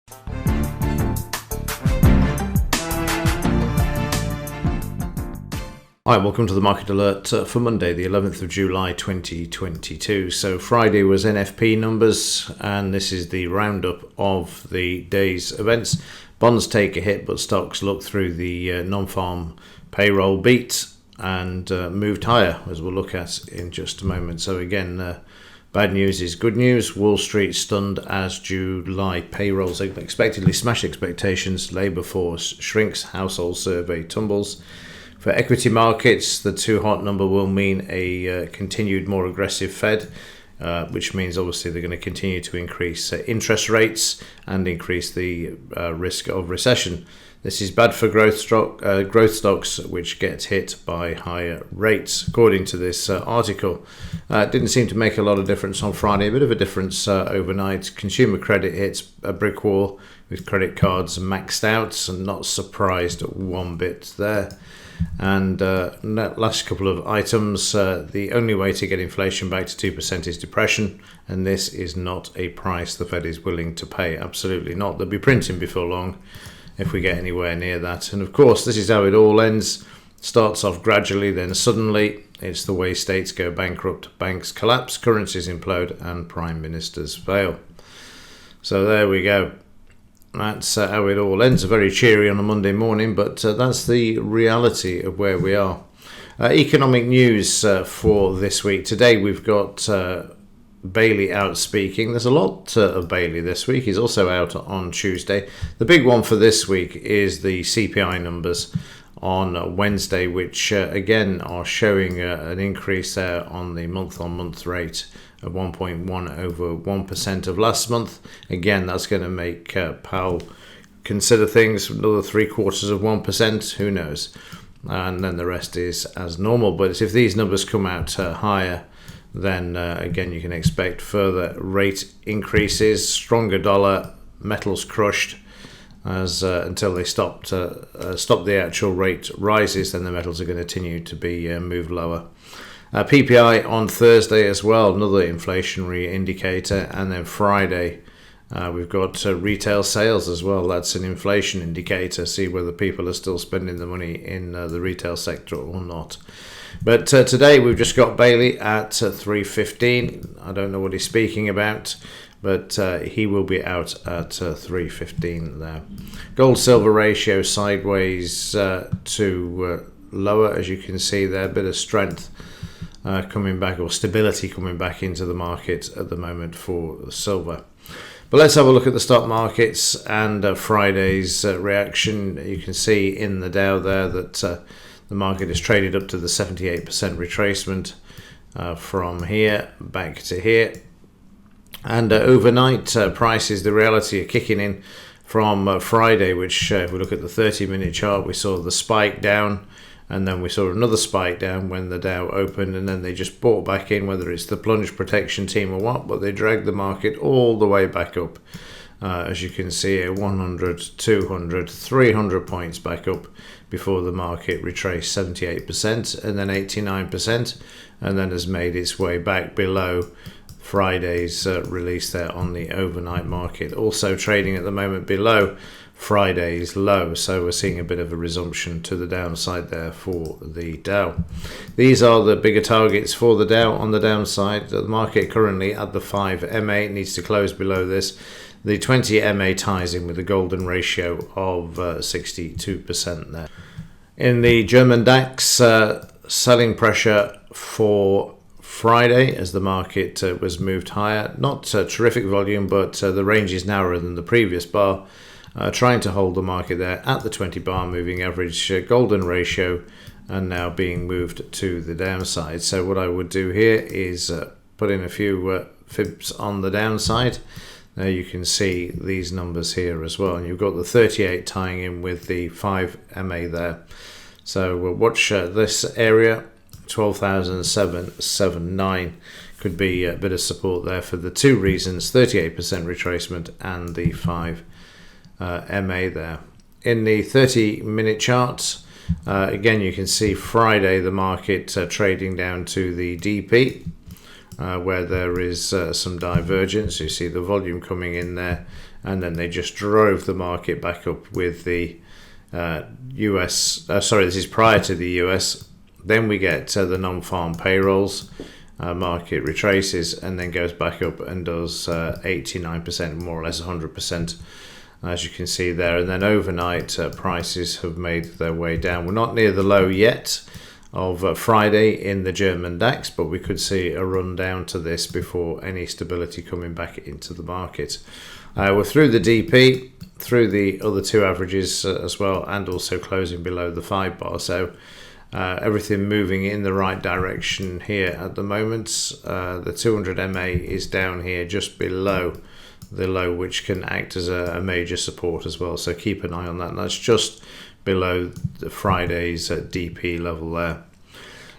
Hi, welcome to the Market Alert for Monday, the 11th of July 2022. So Friday was NFP numbers, and this is the roundup of the day's events. Bonds take a hit, but stocks look through the non-farm payroll beat and moved higher, as we'll look at in just a moment. So again, bad news is good news. Wall Street stunned as July payrolls expectedly smash expectations. Labour force shrinks, household survey tumbles. For equity markets, the too hot number will mean a continued more aggressive Fed, which means obviously they're going to continue to increase interest rates and increase the risk of recession. This is bad for growth stocks, which get hit by higher rates, according to this article. It didn't seem to make a lot of difference on Friday, a bit of a difference overnight. Consumer credit hits a brick wall with credit cards maxed out, and not surprised one bit there. And last couple of items, the only way to get inflation back to 2% is depression, and this is not a price the Fed is willing to pay. Absolutely not. They'll be printing before long if we get anywhere near that. And of course, this is how it all ends. Starts off gradually, then suddenly. It's the way states go bankrupt, banks collapse, currencies implode, and prime ministers fail. So there we go. That's how it all ends. Very cheery on a Monday morning, but that's the reality of where we are. Economic news for this week. Today we've got Bailey out speaking. There's a lot of Bailey this week. He's also out on Tuesday. The big one for this week is the CPI numbers on Wednesday, which again are showing an increase there on the month-on-month rate of 1.1 over 1% of last month. Again, that's going to make Powell consider things. Another 0.75%, who knows? And then the rest is as normal. But if these numbers come out higher, then again you can expect further rate increases. Stronger dollar, metals crushed, as until they stop the actual rate rises, then the metals are going to continue to be moved lower. PPI on Thursday as well, another inflationary indicator, and then Friday we've got retail sales as well. That's an inflation indicator. See whether people are still spending the money in the retail sector or not. But today we've just got Bailey at 3:15. I don't know what he's speaking about, but he will be out at 3:15 there. Gold-silver ratio sideways to lower, as you can see there. A bit of strength coming back, or stability coming back into the market at the moment for silver. But let's have a look at the stock markets and Friday's reaction. You can see in the Dow there that the market is traded up to the 78% retracement from here back to here. And overnight prices, the reality are kicking in from Friday, which if we look at the 30-minute chart, we saw the spike down, and then we saw another spike down when the Dow opened, and then they just bought back in, whether it's the plunge protection team or what, but they dragged the market all the way back up. As you can see here, 100, 200, 300 points back up before the market retraced 78% and then 89%, and then has made its way back below Friday's release there on the overnight market. Also trading at the moment below Friday's low, so we're seeing a bit of a resumption to the downside there for the Dow. These are the bigger targets for the Dow on the downside. The market currently at the 5 MA needs to close below this. The 20 MA ties in with a golden ratio of 62% there. In the German DAX, selling pressure for Friday as the market was moved higher. Not terrific volume, but the range is narrower than the previous bar. Trying to hold the market there at the 20 bar moving average golden ratio, and now being moved to the downside. So what I would do here is put in a few fibs on the downside. Now you can see these numbers here as well, and you've got the 38 tying in with the 5 MA there. So we'll watch this area. 12,779 could be a bit of support there for the two reasons: 38% retracement and the 5 MA there. In the 30-minute charts, again you can see Friday the market trading down to the DP, where there is some divergence. You see the volume coming in there, and then they just drove the market back up with the US. This is prior to the US. Then we get the non-farm payrolls. Market retraces and then goes back up and does 89%, more or less 100%, as you can see there. And then overnight prices have made their way down. We're not near the low yet of Friday in the German DAX, but we could see a run down to this before any stability coming back into the market. We're through the DP, through the other two averages as well, and also closing below the 5 bar. So everything moving in the right direction here at the moment. The 200 MA is down here just below the low, which can act as a major support as well. So keep an eye on that. And that's just below the Friday's DP level there.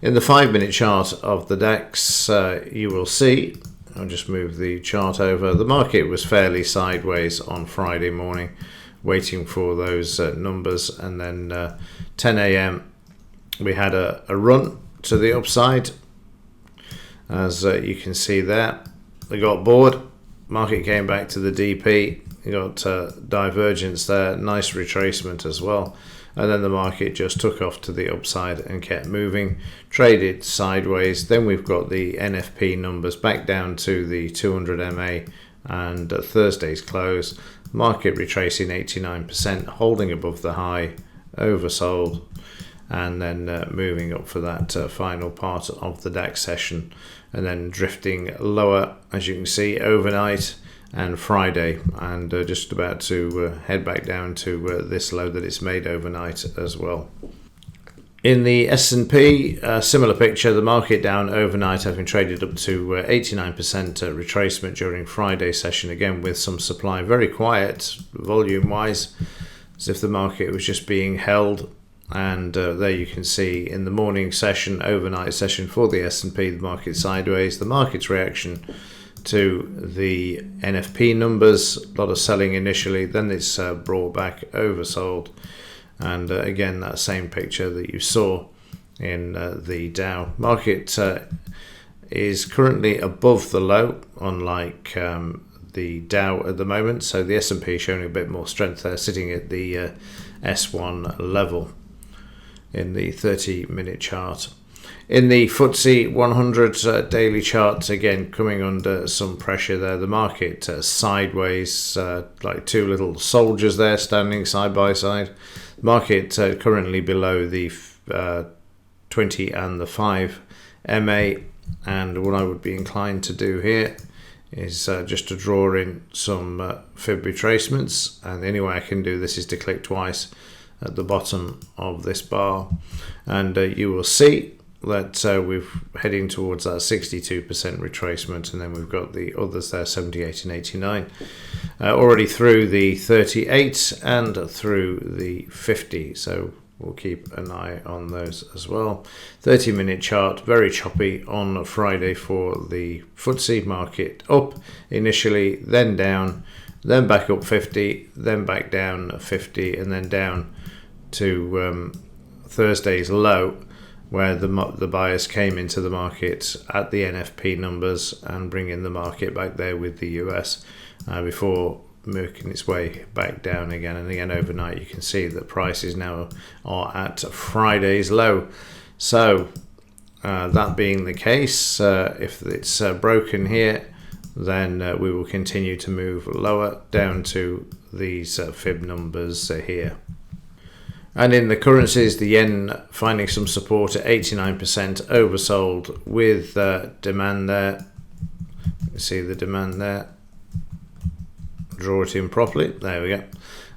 In the 5-minute chart of the DAX, you will see, I'll just move the chart over, the market was fairly sideways on Friday morning, waiting for those numbers. And then 10 a.m. we had a run to the upside, as you can see there. They got bored, market came back to the DP, you got divergence there, nice retracement as well, and then the market just took off to the upside and kept moving, traded sideways. Then we've got the NFP numbers back down to the 200 MA, and Thursday's close, market retracing 89%, holding above the high, oversold, and then moving up for that final part of the DAX session, and then drifting lower, as you can see, overnight and Friday, and just about to head back down to this low that it's made overnight as well. In the S&P, similar picture, the market down overnight, having traded up to 89% retracement during Friday's session, again with some supply, very quiet volume-wise, as if the market was just being held. And there you can see in the morning session, overnight session for the S&P, the market sideways. The market's reaction to the NFP numbers, a lot of selling initially, then it's brought back, oversold. And again, that same picture that you saw in the Dow. Market is currently above the low, unlike the Dow at the moment. So the S&P showing a bit more strength there, sitting at the S1 level in the 30-minute chart. In the FTSE 100 daily chart, again coming under some pressure there. The market sideways, like two little soldiers there standing side by side. Market currently below the 20 and the 5 MA, and what I would be inclined to do here is just to draw in some fib retracements, and the only way I can do this is to click twice at the bottom of this bar, and you will see that we're heading towards that 62% retracement, and then we've got the others there, 78 and 89, already through the 38 and through the 50, so we'll keep an eye on those as well. 30-minute chart, very choppy on Friday for the FTSE market, up initially, then down, then back up 50, then back down 50, and then down to Thursday's low, where the buyers came into the market at the NFP numbers and bringing the market back there with the US before making its way back down again. And again overnight you can see that prices now are at Friday's low. So that being the case, if it's broken here, then we will continue to move lower down to these fib numbers here. And in the currencies, the yen finding some support at 89%, oversold with demand there. You can see the demand there. Draw it in properly. There we go.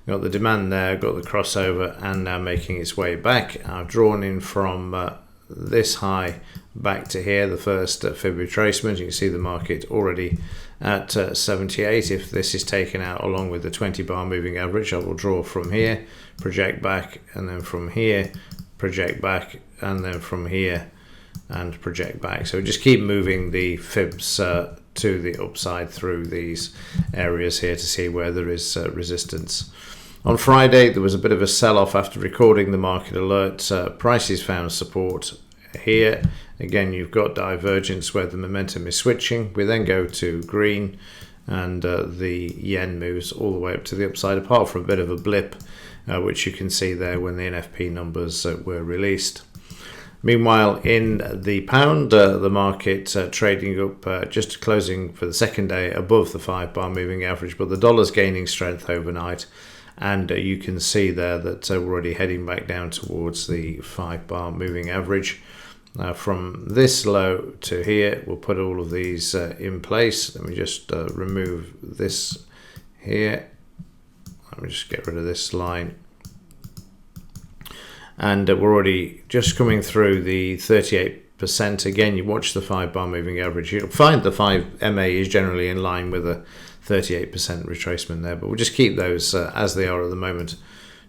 Got the demand there, got the crossover, and now making its way back. I've drawn in from this high back to here, the first fib retracement. You can see the market already at 78. If this is taken out along with the 20 bar moving average, I will draw from here, project back, and then from here project back, and then from here and project back. So just keep moving the fibs to the upside through these areas here to see where there is resistance. On Friday there was a bit of a sell-off after recording the market alert. Prices found support here. Again, you've got divergence where the momentum is switching. We then go to green, and the yen moves all the way up to the upside, apart from a bit of a blip, which you can see there when the NFP numbers were released. Meanwhile, in the pound, the market trading up, just closing for the second day above the 5-bar moving average, but the dollar's gaining strength overnight, and you can see there that we're already heading back down towards the 5-bar moving average. From this low to here, we'll put all of these in place. Let me just remove this here. Let me just get rid of this line. And we're already just coming through the 38%. Again, you watch the 5-bar moving average, you'll find the 5 MA is generally in line with a 38% retracement there, but we'll just keep those as they are at the moment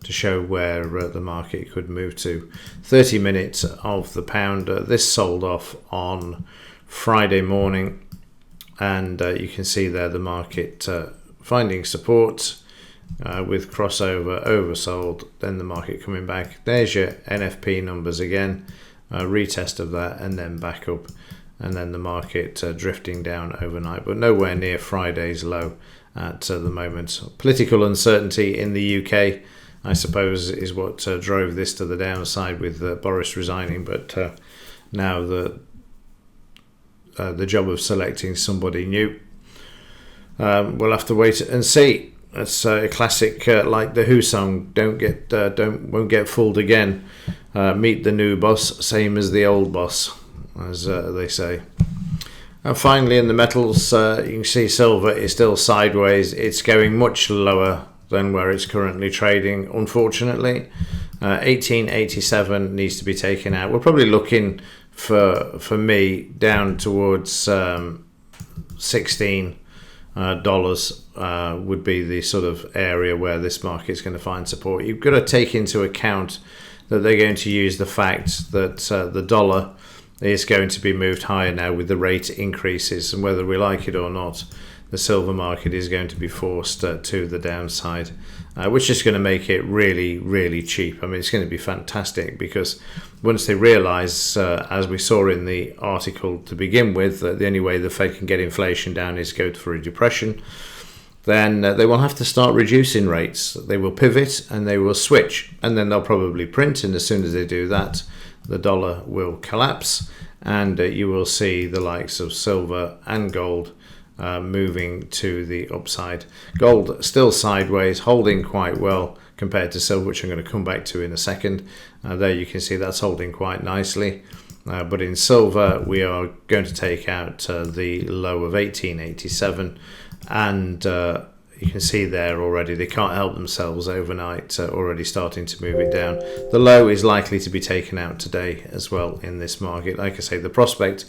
to show where the market could move to. 30 minutes of the pound. This sold off on Friday morning, and you can see there the market finding support. With crossover oversold, then the market coming back. There's your NFP numbers again, retest of that, and then back up, and then the market drifting down overnight, but nowhere near Friday's low at the moment. Political uncertainty in the UK, I suppose, is what drove this to the downside with Boris resigning, but now the job of selecting somebody new, we'll have to wait and see. It's a classic, like the Who song. Won't get fooled again. Meet the new boss, same as the old boss, as they say. And finally, in the metals, you can see silver is still sideways. It's going much lower than where it's currently trading, unfortunately. 1887 needs to be taken out. We're probably looking for me down towards $16 would be the sort of area where this market is going to find support. You've got to take into account that they're going to use the fact that the dollar is going to be moved higher now with the rate increases, and whether we like it or not, the silver market is going to be forced to the downside, which is going to make it really, really cheap. I mean, it's going to be fantastic, because once they realise, as we saw in the article to begin with, that the only way the Fed can get inflation down is go for a depression, then they will have to start reducing rates. They will pivot and they will switch, and then they'll probably print, and as soon as they do that, the dollar will collapse, and you will see the likes of silver and gold moving to the upside. Gold still sideways, holding quite well compared to silver, which I'm going to come back to in a second. There you can see that's holding quite nicely. But in silver, we are going to take out the low of 1887, and you can see there already they can't help themselves overnight, already starting to move it down. The low is likely to be taken out today as well in this market. Like I say, the prospect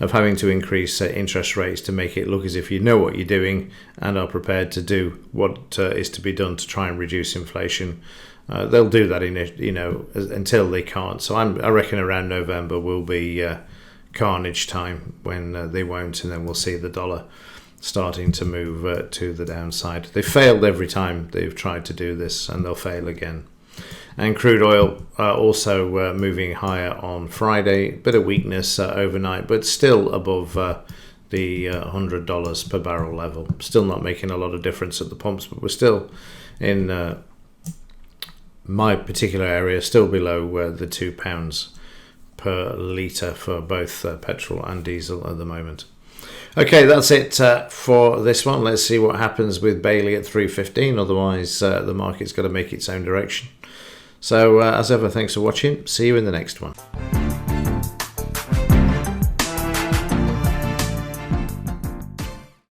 of having to increase interest rates to make it look as if you know what you're doing and are prepared to do what is to be done to try and reduce inflation. They'll do that until they can't. So I reckon around November will be carnage time when they won't, and then we'll see the dollar starting to move to the downside. They failed every time they've tried to do this, and they'll fail again. And crude oil also moving higher on Friday. Bit of weakness overnight, but still above the $100 per barrel level. Still not making a lot of difference at the pumps, but we're still in my particular area, still below the £2 per litre for both petrol and diesel at the moment. Okay, that's it for this one. Let's see what happens with Bailey at 3.15. Otherwise, the market's got to make its own direction. So, as ever, thanks for watching. See you in the next one.